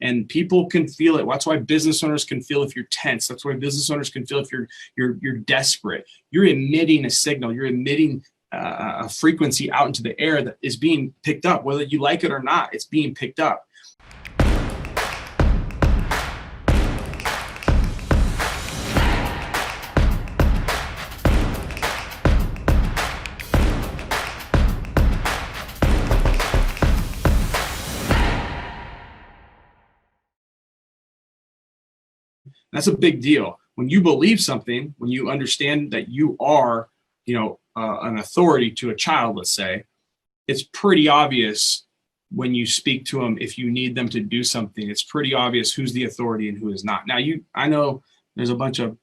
and people can feel it. That's why business owners can feel if you're tense. That's why business owners can feel if you're desperate. You're emitting a signal. You're emitting a frequency out into the air that is being picked up, whether you like it or not. It's being picked up. That's a big deal. When you believe something, when you understand that you are, an authority to a child, let's say, it's pretty obvious when you speak to them. If you need them to do something, it's pretty obvious who's the authority and who is not. Now, I know there's a bunch of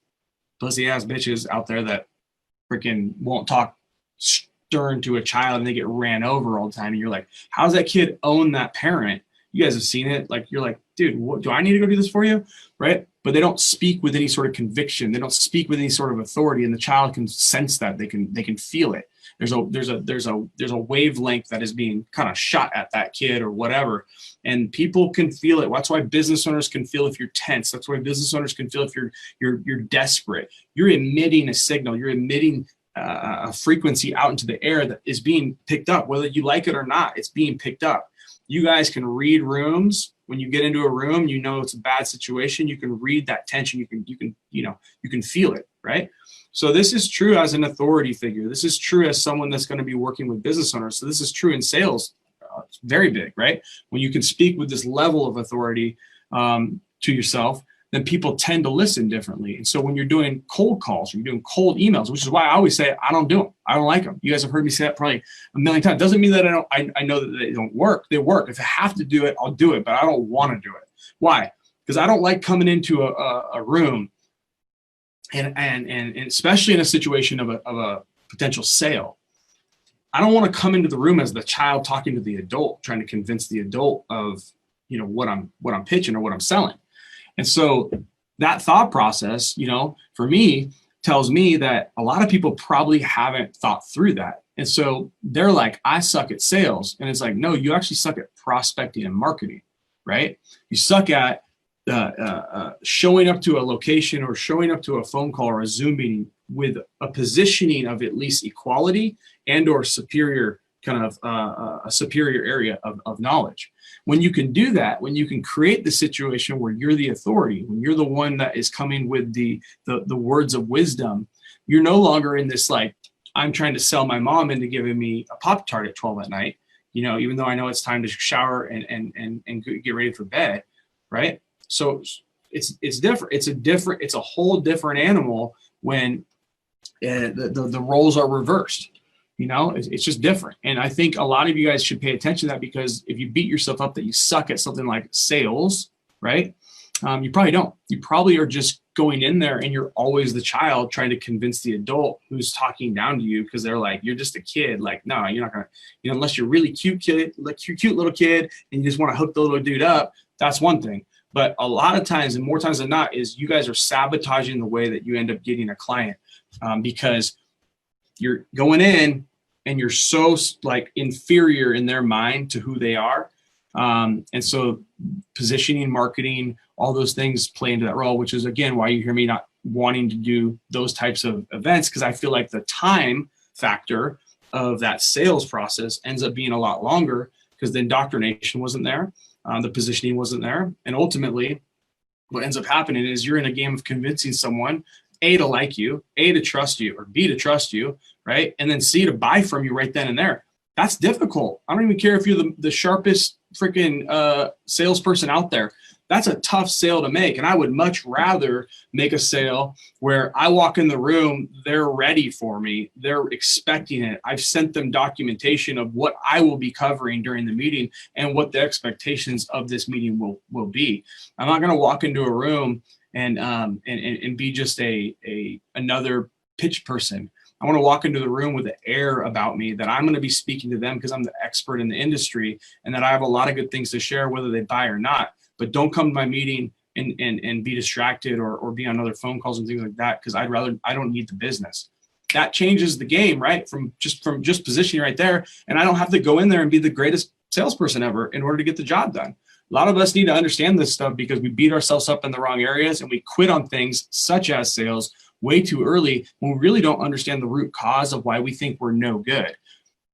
pussy ass bitches out there that freaking won't talk stern to a child and they get ran over all the time. And you're like, how's that kid own that parent? You guys have seen it. Like, you're like, dude, what, do I need to go do this for you? Right? But they don't speak with any sort of conviction. They don't speak with any sort of authority, and the child can sense that. They can feel it. There's a wavelength that is being kind of shot at that kid or whatever, and people can feel it. That's why business owners can feel if you're tense. That's why business owners can feel if you're desperate. You're emitting a signal. You're emitting a frequency out into the air that is being picked up, whether you like it or not. It's being picked up. You guys can read rooms. When you get into a room, it's a bad situation. You can read that tension. You can feel it, right? So this is true as an authority figure. This is true as someone that's going to be working with business owners. So this is true in sales. It's very big, right? When you can speak with this level of authority to yourself, then people tend to listen differently. And so when you're doing cold calls, or you're doing cold emails, which is why I always say I don't do them. I don't like them. You guys have heard me say that probably a million times. Doesn't mean that I know that they don't work. They work. If I have to do it, I'll do it, but I don't want to do it. Why? Because I don't like coming into a room and especially in a situation of a potential sale. I don't want to come into the room as the child talking to the adult, trying to convince the adult of what I'm pitching or what I'm selling. And so that thought process, for me, tells me that a lot of people probably haven't thought through that. And so they're like, I suck at sales. And it's like, no, you actually suck at prospecting and marketing, right? You suck at showing up to a location or showing up to a phone call or a Zoom meeting with a positioning of at least equality and or superior kind of a superior area of knowledge. When you can do that, when you can create the situation where you're the authority, when you're the one that is coming with the words of wisdom, you're no longer in this like, I'm trying to sell my mom into giving me a Pop-Tart at 12 at night, even though I know it's time to shower and get ready for bed, right? So it's different. It's a whole different animal when the roles are reversed. It's just different. And I think a lot of you guys should pay attention to that, because if you beat yourself up that you suck at something like sales, right? You probably don't. You probably are just going in there and you're always the child trying to convince the adult who's talking down to you, because they're like, you're just a kid. Like, no, you're not going to, unless you're really cute little kid and you just want to hook the little dude up, that's one thing. But a lot of times, and more times than not, is you guys are sabotaging the way that you end up getting a client, because you're going in and you're so like inferior in their mind to who they are. And so positioning, marketing, all those things play into that role, which is, again, why you hear me not wanting to do those types of events, because I feel like the time factor of that sales process ends up being a lot longer, because the indoctrination wasn't there, the positioning wasn't there. And ultimately, what ends up happening is you're in a game of convincing someone, A, to like you, A, to trust you, or B, to trust you, right? And then C, to buy from you right then and there. That's difficult. I don't even care if you're the sharpest freaking salesperson out there. That's a tough sale to make. And I would much rather make a sale where I walk in the room, they're ready for me, they're expecting it. I've sent them documentation of what I will be covering during the meeting and what the expectations of this meeting will be. I'm not going to walk into a room and be just another pitch person. I want to walk into the room with an air about me that I'm going to be speaking to them because I'm the expert in the industry, and that I have a lot of good things to share, whether they buy or not. But don't come to my meeting and be distracted or be on other phone calls and things like that, because I don't need the business. That changes the game, right? From just positioning right there. And I don't have to go in there and be the greatest salesperson ever in order to get the job done. A lot of us need to understand this stuff because we beat ourselves up in the wrong areas and we quit on things such as sales way too early when we really don't understand the root cause of why we think we're no good.